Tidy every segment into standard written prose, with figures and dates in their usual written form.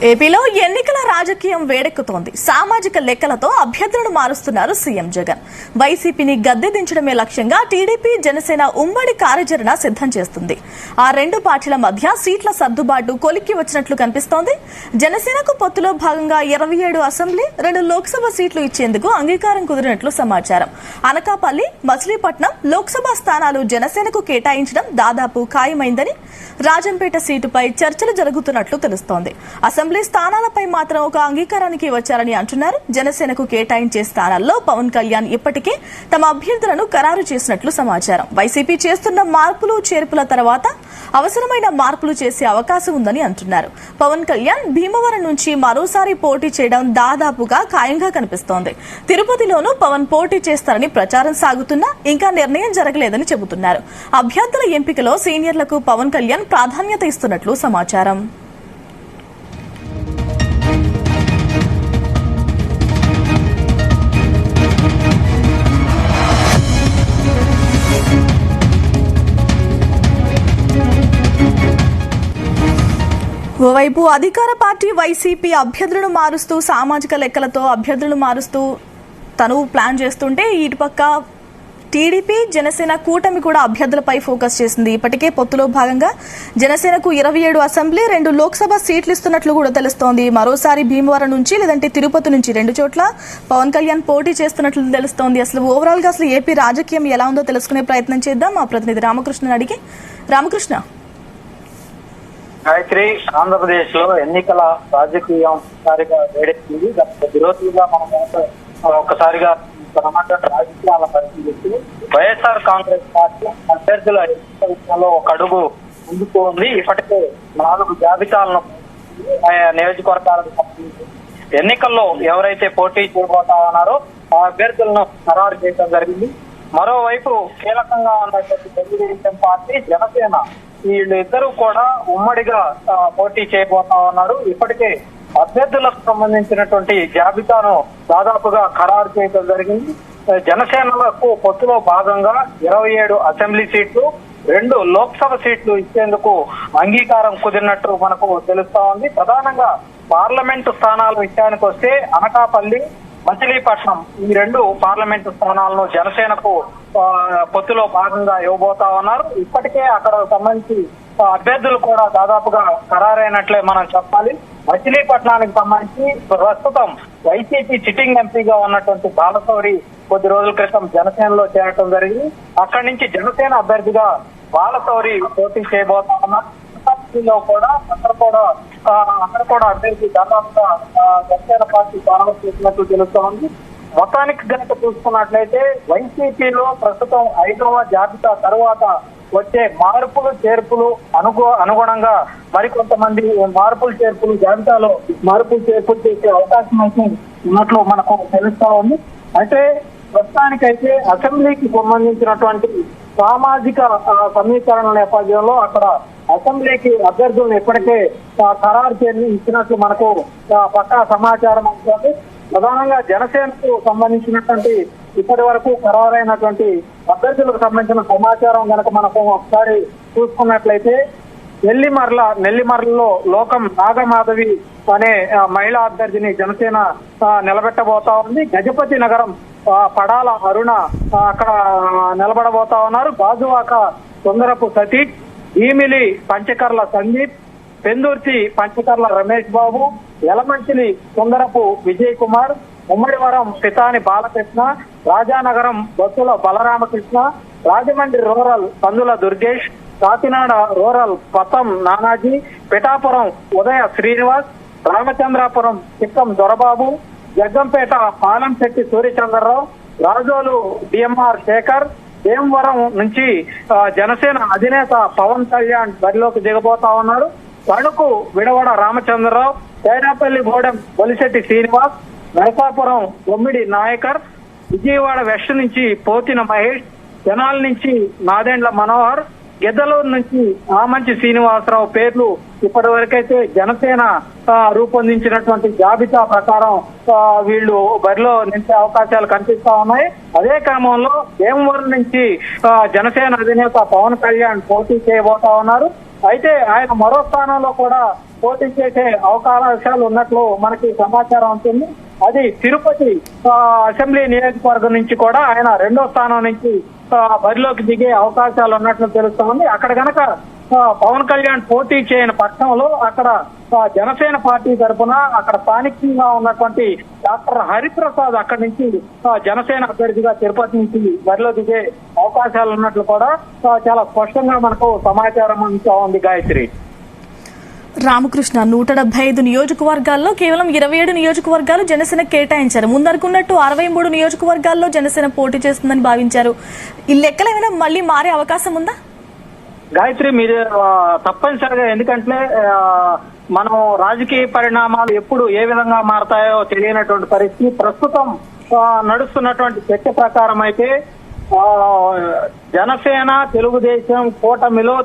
ఏపీలో ఎన్నికల రాజకీయం వేడెక్కుతోంది. సామాజిక లెక్కలతో అభ్యర్థులను మారుస్తున్నారు సీఎం జగన్. వైసీపీని గద్దె దించడమే లక్ష్యంగా టీడీపీ, జనసేన ఉమ్మడి కార్యాచరణ సిద్ధం చేస్తుంది. ఆ రెండు పార్టీల మధ్య సీట్ల సర్దుబాటు కొలిక్కి వచ్చినట్లు కనిపిస్తోంది. జనసేనకు పొత్తులో భాగంగా 27 అసెంబ్లీ, 2 లోక్సభ సీట్లు ఇచ్చేందుకు అంగీకారం కుదిరినట్లు సమాచారం. అనకాపల్లి, మచిలీపట్నం లోక్సభ స్థానాలు జనసేనకు కేటాయించడం దాదాపు ఖాయమైందని, రాజంపేట సీటుపై చర్చలు జరుగుతున్నట్లు తెలుస్తోంది. అసెంబ్లీ స్థానాలపై మాత్రం ఒక అంగీకారానికి వచ్చారని అంటున్నారు. జనసేనకు కేటాయించే స్థానాల్లో పవన్ కళ్యాణ్ ఇప్పటికే తమ అభ్యర్థులను ఖరారు చేసినట్లు సమాచారం. వైసీపీ చేస్తున్న మార్పులు చేర్పుల తర్వాత అవసరమైన మార్పులు చేసే అవకాశం ఉందని అంటున్నారు. పవన్ కళ్యాణ్ భీమవరం నుంచి మరోసారి పోటీ చేయడం దాదాపుగా ఖాయంగా కనిపిస్తోంది. తిరుపతిలోనూ పవన్ పోటీ చేస్తారని ప్రచారం సాగుతున్నా ఇంకా నిర్ణయం జరగలేదని చెబుతున్నారు. అభ్యర్థుల ఎంపికలో సీనియర్లకు పవన్ కళ్యాణ్ ప్రాధాన్యత ఇస్తున్నట్లు సమాచారం. ఓవైపు అధికార పార్టీ వైసీపీ అభ్యర్థులను మారుస్తూ, సామాజిక లెక్కలతో అభ్యర్థులను మారుస్తూ తను ప్లాన్ చేస్తుంటే, ఇటుపక్క టీడీపీ, జనసేన కూటమి కూడా అభ్యర్థులపై ఫోకస్ చేసింది. ఇప్పటికే పొత్తులో భాగంగా జనసేనకు 27 అసెంబ్లీ, 2 లోక్సభ సీట్లు ఇస్తున్నట్లు కూడా తెలుస్తోంది. మరోసారి భీమవరం నుంచి లేదంటే తిరుపతి నుంచి 2 చోట్ల పవన్ కళ్యాణ్ పోటీ చేస్తున్నట్లు తెలుస్తోంది. అసలు ఓవరాల్ గా అసలు ఏపీ రాజకీయం ఎలా ఉందో తెలుసుకునే ప్రయత్నం చేద్దాం. మా ప్రతినిధి రామకృష్ణ అడిగి. రామకృష్ణ, గాయత్రి, ఆంధ్రప్రదేశ్ లో ఎన్నికల రాజకీయం ఒకసారిగా వేడెక్కింది. గత కొద్ది రోజులుగా మనం ఒక్కసారిగా రాజకీయాల పరిస్థితి వైఎస్ఆర్ కాంగ్రెస్ పార్టీ అభ్యర్థుల ఎన్నికల విషయంలో ఒక అడుగు ముందుకు ఉంది. ఇప్పటికే 4 జాబితాలను నియోజకవర్గాలకు సంబంధించి ఎన్నికల్లో ఎవరైతే పోటీ చేయబోతా ఉన్నారో ఆ అభ్యర్థులను ఖరారు చేయడం జరిగింది. మరోవైపు కీలకంగా ఉన్నటువంటి తెలుగుదేశం పార్టీ, జనసేన వీళ్ళిద్దరూ కూడా ఉమ్మడిగా పోటీ చేయబోతా ఉన్నారు. ఇప్పటికే అభ్యర్థులకు సంబంధించినటువంటి జాబితాను దాదాపుగా ఖరారు చేయడం జరిగింది. జనసేనలకు పొత్తులో భాగంగా 27 అసెంబ్లీ సీట్లు, 2 లోక్సభ సీట్లు ఇచ్చేందుకు అంగీకారం కుదిరినట్టు మనకు తెలుస్తా ఉంది. ప్రధానంగా పార్లమెంటు స్థానాల విషయానికి వస్తే అనకాపల్లి, మచిలీపట్నం ఈ 2 పార్లమెంటు స్థానాలను జనసేనకు పొత్తులో భాగంగా ఇవ్వబోతా ఉన్నారు. ఇప్పటికే అక్కడ సంబంధించి అభ్యర్థులు కూడా దాదాపుగా ఖరారైనట్లే మనం చెప్పాలి. మచిలీపట్నానికి సంబంధించి ప్రస్తుతం వైసీపీ సిట్టింగ్ ఎంపీగా ఉన్నటువంటి బాలశౌరి కొద్ది రోజుల క్రితం జనసేనలో చేరటం జరిగింది. అక్కడి నుంచి జనసేన అభ్యర్థిగా బాలశౌరి పోటీ చేయబోతా ఉన్నారు. కూడా అక్కడ కూడా అభ్యర్థి దాదాపుగా జనసేన పార్టీ ప్రారంభం చేసినట్టు తెలుస్తోంది. మొత్తానికి గనక చూసుకున్నట్లయితే వైసీపీలో ప్రస్తుతం 5వ జాబితా తరువాత వచ్చే మార్పులు చేర్పులు అనుగుణంగా మరికొంతమంది మార్పులు చేర్పులు జాబితాలో మార్పులు చేర్పులు చేసే అవకాశం అయితే ఉన్నట్లు మనకు తెలుస్తా ఉంది. అయితే ప్రస్తుతానికైతే అసెంబ్లీకి సంబంధించినటువంటి సామాజిక సమీకరణ నేపథ్యంలో అక్కడ అసెంబ్లీకి అభ్యర్థులను ఇప్పటికే ఖరారు ఇచ్చినట్లు మనకు పక్కా సమాచారం అవుతుంది. ప్రధానంగా జనసేనకు సంబంధించినటువంటి ఇప్పటి వరకు ఖరారైనటువంటి అభ్యర్థులకు సంబంధించిన సమాచారం కనుక మనకు ఒకసారి చూసుకున్నట్లయితే నెల్లిమర్లలో లోకం నాగమాధవి అనే మహిళా అభ్యర్థిని జనసేన నిలబెట్టబోతా ఉంది. గజపతి నగరం పడాల అరుణ అక్కడ నిలబడబోతా ఉన్నారు. గాజువాక సుందరపు సతీష్, భీమిలి పంచకర్ల సందీప్, పెందుర్తి పంచకర్ల రమేష్ బాబు, యలమంచిలి సుందరపు విజయ్ కుమార్, ఉమ్మడివరం పితాని బాలకృష్ణ, రాజానగరం బొత్తుల బలరామకృష్ణ, రాజమండ్రి రూరల్ కందుల దుర్గేష్, కాకినాడ రూరల్ పతం నానాజీ, పిఠాపురం ఉదయ శ్రీనివాస్, రామచంద్రాపురం చిక్కం దొరబాబు, జగ్గంపేట పాలంశెట్టి సూర్యచంద్రరావు, రాజోలు డిఎంఆర్ శేఖర్, భీమవరం నుంచి జనసేన అధినేత పవన్ కళ్యాణ్ బరిలోకి దిగబోతా ఉన్నారు. తణుకు విడవడ రామచంద్రరావు, తేడాపల్లి గూడెం బొలిశెట్టి శ్రీనివాస్, నరసాపురం బొమ్మిడి నాయకర్, విజయవాడ వెస్ట్ నుంచి పోతిన మహేష్, జనాల్ నుంచి నాదెండ్ల మనోహర్, గిద్దలూరు నుంచి ఆమంచి శ్రీనివాసరావు పేర్లు ఇప్పటి వరకైతే జనసేన రూపొందించినటువంటి జాబితా ప్రకారం వీళ్ళు బరిలో నిలిచే అవకాశాలు కనిపిస్తా ఉన్నాయి. అదే క్రమంలో భీమవరం నుంచి జనసేన అధినేత పవన్ కళ్యాణ్ పోటీ చేయబోతా ఉన్నారు. అయితే ఆయన మరో స్థానంలో కూడా పోటీ చేసే అవకాశాలు ఉన్నట్లు మనకి సమాచారం ఉంటుంది. అది తిరుపతి అసెంబ్లీ నియోజకవర్గం నుంచి కూడా ఆయన రెండో స్థానం నుంచి బరిలోకి దిగే అవకాశాలు ఉన్నట్లు తెలుస్తోంది. అక్కడ గనక పవన్ కళ్యాణ్ పోటీ చేయని పక్షంలో అక్కడ జనసేన పార్టీ తరఫున అక్కడ స్థానికంగా ఉన్నటువంటి డాక్టర్ హరిప్రసాద్ అక్కడి నుంచి జనసేన అభ్యర్థిగా తిరుపతి నుంచి బరిలో దిగే అవకాశాలు ఉన్నట్లు కూడా చాలా స్పష్టంగా మనకు సమాచారం అంతా ఉంది. గాయత్రి, రామకృష్ణ 175 నియోజకవర్గాల్లో కేవలం 27 నియోజకవర్గాలు జనసేన కేటాయించారు. ముందరుకున్నట్టు 63 నియోజకవర్గాల్లో జనసేన పోటీ చేస్తుందని భావించారు. ఈ లెక్కలు ఏమైనా మళ్ళీ మారే అవకాశం ఉందా? గాయత్రి, మీరు తప్పనిసరిగా, ఎందుకంటే మనం రాజకీయ పరిణామాలు ఎప్పుడు ఏ విధంగా మారతాయో తెలియనటువంటి పరిస్థితి. ప్రస్తుతం నడుస్తున్నటువంటి చర్చ ప్రకారం అయితే జనసేన తెలుగుదేశం కూటమిలో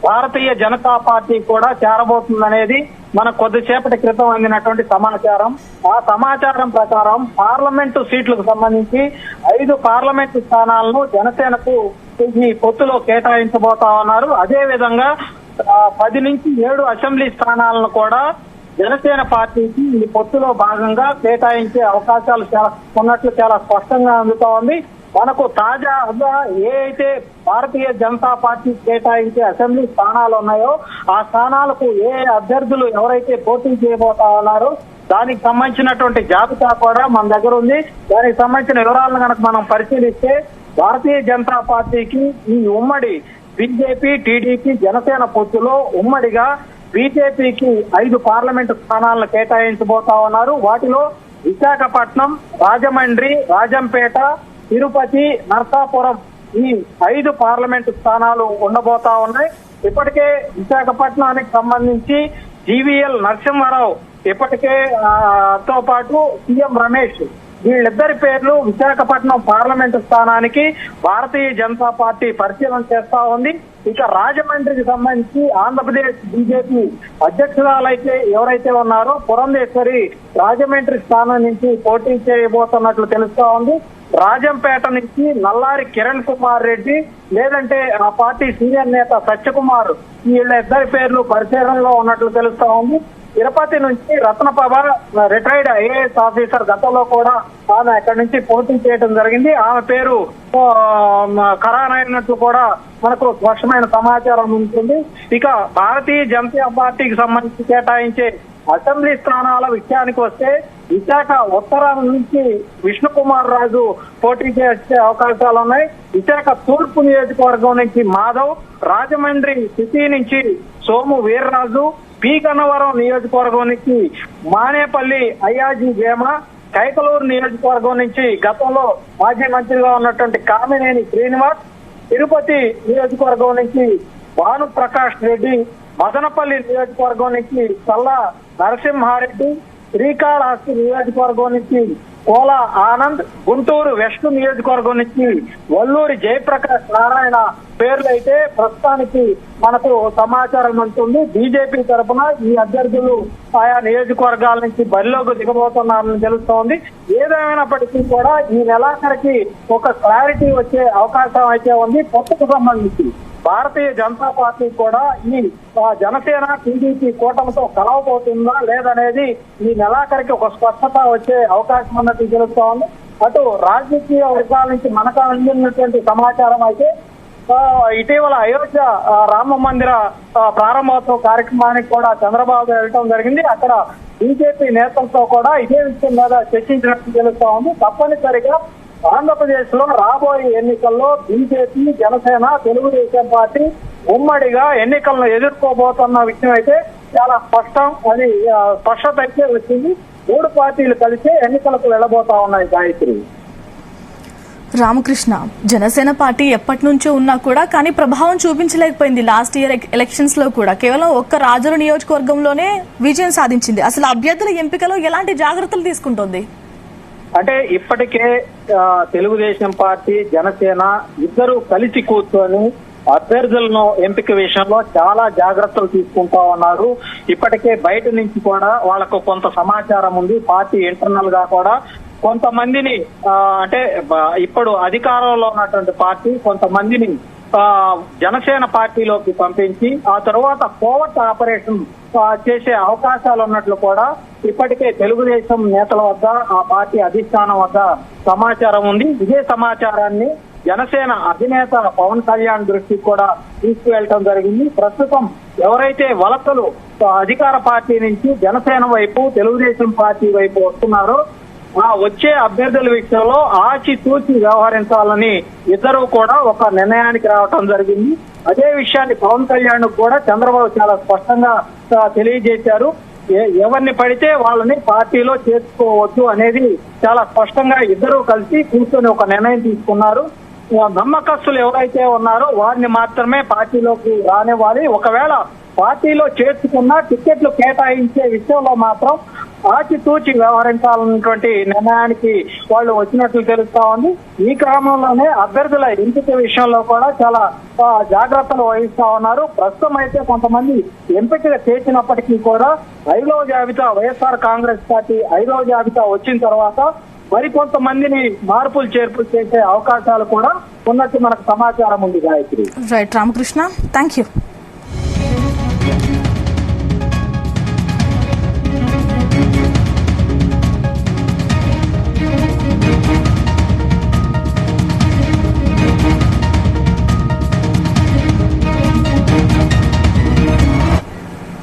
భారతీయ జనతా పార్టీ కూడా చేరబోతుందనేది మనకు కొద్దిసేపటి క్రితం అందినటువంటి సమాచారం. ఆ సమాచారం ప్రకారం పార్లమెంటు సీట్లకు సంబంధించి 5 పార్లమెంటు స్థానాలను జనసేనకు ఈ పొత్తులో కేటాయించబోతా ఉన్నారు. అదే విధంగా 10 నుంచి 7 అసెంబ్లీ స్థానాలను కూడా జనసేన పార్టీకి ఈ పొత్తులో భాగంగా కేటాయించే అవకాశాలు ఉన్నట్లు చాలా స్పష్టంగా అందుతా ఉంది. మనకు తాజాగా ఏ అయితే భారతీయ జనతా పార్టీ కేటాయించే అసెంబ్లీ స్థానాలు ఉన్నాయో ఆ స్థానాలకు ఏ అభ్యర్థులు ఎవరైతే పోటీ చేయబోతా ఉన్నారో దానికి సంబంధించినటువంటి జాబితా కూడా మన దగ్గర ఉంది. దానికి సంబంధించిన వివరాలను కనుక మనం పరిశీలిస్తే భారతీయ జనతా పార్టీకి ఈ ఉమ్మడి బీజేపీ, టీడీపీ, జనసేన పొత్తులో ఉమ్మడిగా బీజేపీకి 5 పార్లమెంటు స్థానాలను కేటాయించబోతా ఉన్నారు. వాటిలో విశాఖపట్నం, రాజమండ్రి, రాజంపేట, తిరుపతి, నర్సాపురం ఈ 5 పార్లమెంటు స్థానాలు ఉండబోతా ఉన్నాయి. ఇప్పటికే విశాఖపట్నానికి సంబంధించి జీవీఎల్ నరసింహారావు ఇప్పటికే తో పాటు సీఎం రమేష్ వీళ్ళిద్దరి పేర్లు విశాఖపట్నం పార్లమెంటు స్థానానికి భారతీయ జనతా పార్టీ పరిశీలన చేస్తా ఉంది. ఇక రాజమండ్రికి సంబంధించి ఆంధ్రప్రదేశ్ బీజేపీ అధ్యక్షురాలైతే ఎవరైతే ఉన్నారో పురంధేశ్వరి రాజమండ్రి స్థానం నుంచి పోటీ చేయబోతున్నట్లు తెలుస్తా ఉంది. రాజంపేట నుంచి నల్లారి కిరణ్ కుమార్ రెడ్డి లేదంటే ఆ పార్టీ సీనియర్ నేత సత్యకుమార్ వీళ్ళ ఇద్దరి పేర్లు పరిశీలనలో ఉన్నట్లు తెలుస్తా ఉంది. తిరుపతి నుంచి రత్నప్రభ రిటైర్డ్ ఐఏఎస్ ఆఫీసర్, గతంలో కూడా ఆమె అక్కడి నుంచి పోటీ చేయడం జరిగింది. ఆమె పేరు ఖరారైనట్లు కూడా మనకు స్పష్టమైన సమాచారం ఉంటుంది. ఇక భారతీయ జనతా పార్టీకి సంబంధించి కేటాయించే అసెంబ్లీ స్థానాల విషయానికి వస్తే విశాఖ ఉత్తరం నుంచి విష్ణుకుమార్ రాజు పోటీ చేసే అవకాశాలు ఉన్నాయి. విశాఖ తూర్పు నియోజకవర్గం నుంచి మాధవ్, రాజమండ్రి సిటీ నుంచి సోము వీర్రాజు, పి గన్నవరం నియోజకవర్గం నుంచి మానేపల్లి అయ్యాజీ వేమ, కైకలూరు నియోజకవర్గం నుంచి గతంలో మాజీ మంత్రిగా ఉన్నటువంటి కామినేని శ్రీనివాస్, తిరుపతి నియోజకవర్గం నుంచి భానుప్రకాష్ రెడ్డి, మదనపల్లి నియోజకవర్గం నుంచి చల్లా నరసింహారెడ్డి, శ్రీకాళహస్తి నియోజకవర్గం నుంచి కోలా ఆనంద్, గుంటూరు వెస్ట్ నియోజకవర్గం నుంచి వల్లూరి జయప్రకాష్ నారాయణ పేర్లు అయితే ప్రస్తుతానికి మనకు సమాచారం ఉంటుంది. బీజేపీ తరఫున ఈ అభ్యర్థులు ఆయా నియోజకవర్గాల నుంచి బరిలోకి దిగబోతున్నారని తెలుస్తోంది. ఏదేమైనప్పటికీ కూడా ఈ నెలాఖరికి ఒక క్లారిటీ వచ్చే అవకాశం అయితే ఉంది. పొత్తుకు సంబంధించి భారతీయ జనతా పార్టీ కూడా ఈ జనసేన టీడీపీ కూటమితో కలవబోతుందా లేదనేది ఈ నెలాఖరికి ఒక స్పష్టత వచ్చే అవకాశం ఉన్నట్టు తెలుస్తా ఉంది. అటు రాజకీయ వర్గాల నుంచి మనకు అందినటువంటి సమాచారం అయితే ఇటీవల అయోధ్య రామ మందిర ప్రారంభోత్సవ కార్యక్రమానికి కూడా చంద్రబాబు వెళ్ళడం జరిగింది. అక్కడ బీజేపీ నేతలతో కూడా ఇదే విషయం మీద చర్చించినట్టు తెలుస్తా ఉంది. తప్పనిసరిగా ఆంధ్రప్రదేశ్ లో రాబోయే ఎన్నికల్లో బీజేపీ, జనసేన, తెలుగుదేశం పార్టీ ఉమ్మడిగా ఎన్నికలను ఎదుర్కోబోతున్న విషయం అయితే చాలా స్పష్టం. అది స్పష్టత అయితే వచ్చింది. 3 పార్టీలు కలిసి ఎన్నికలకు వెళ్లబోతా ఉన్నాయి. గాయత్రి, రామకృష్ణ, జనసేన పార్టీ ఎప్పటి నుంచో ఉన్నా కూడా కానీ ప్రభావం చూపించలేకపోయింది. లాస్ట్ ఇయర్ ఎలక్షన్స్ లో కూడా కేవలం ఒక్క రాజుల నియోజకవర్గంలోనే విజయం సాధించింది. అసలు అభ్యర్థుల ఎంపికలో ఎలాంటి జాగ్రత్తలు తీసుకుంటోంది? అంటే ఇప్పటికే తెలుగుదేశం పార్టీ, జనసేన ఇద్దరు కలిసి కూర్చొని అభ్యర్థులను ఎంపిక విషయంలో చాలా జాగ్రత్తలు తీసుకుంటా ఉన్నారు. ఇప్పటికే బయట నుంచి కూడా వాళ్ళకు కొంత సమాచారం ఉంది. పార్టీ ఇంటర్నల్ గా కూడా కొంతమందిని అంటే ఇప్పుడు అధికారంలో ఉన్నటువంటి పార్టీ కొంతమందిని జనసేన పార్టీలోకి పంపించి ఆ తర్వాత కోవర్ట్ ఆపరేషన్ చేసే అవకాశాలు ఉన్నట్లు కూడా ఇప్పటికే తెలుగుదేశం నేతల వద్ద ఆ పార్టీ అధిష్టానం వద్ద సమాచారం ఉంది. ఇదే సమాచారాన్ని జనసేన అధినేత పవన్ కళ్యాణ్ దృష్టికి కూడా తీసుకువెళ్ళటం జరిగింది. ప్రస్తుతం ఎవరైతే వలసలు అధికార పార్టీ నుంచి జనసేన వైపు తెలుగుదేశం పార్టీ వైపు వస్తున్నారో ఆ వచ్చే అభ్యర్థుల విషయంలో ఆచితూచి వ్యవహరించాలని ఇద్దరు కూడా ఒక నిర్ణయానికి రావటం జరిగింది. అదే విషయాన్ని పవన్ కళ్యాణ్ కూడా చంద్రబాబు చాలా స్పష్టంగా తెలియజేశారు. ఎవరిని పడితే వాళ్ళని పార్టీలో చేర్చుకోవద్దు అనేది చాలా స్పష్టంగా ఇద్దరు కలిసి కూర్చొని ఒక నిర్ణయం తీసుకున్నారు. నమ్మకస్తులు ఎవరైతే ఉన్నారో వారిని మాత్రమే పార్టీలోకి రానివ్వాలి. ఒకవేళ పార్టీలో చేర్చుకున్న టికెట్లు కేటాయించే విషయంలో మాత్రం ఆచితూచి వ్యవహరించాలన్నటువంటి నిర్ణయానికి వాళ్ళు వచ్చినట్లు తెలుస్తా ఉంది. ఈ క్రమంలోనే అభ్యర్థుల ఎంపిక విషయంలో కూడా చాలా జాగ్రత్తలు వహిస్తా ఉన్నారు. ప్రస్తుతం అయితే కొంతమంది ఎంపిక చేసినప్పటికీ కూడా 5వ జాబితా వైఎస్ఆర్ కాంగ్రెస్ పార్టీ 5వ జాబితా వచ్చిన తర్వాత మరికొంతమందిని మార్పులు చేర్పులు చేసే అవకాశాలు కూడా ఉన్నట్టు మనకు సమాచారం ఉంది. Gayatri. Right Ramakrishna, thank you.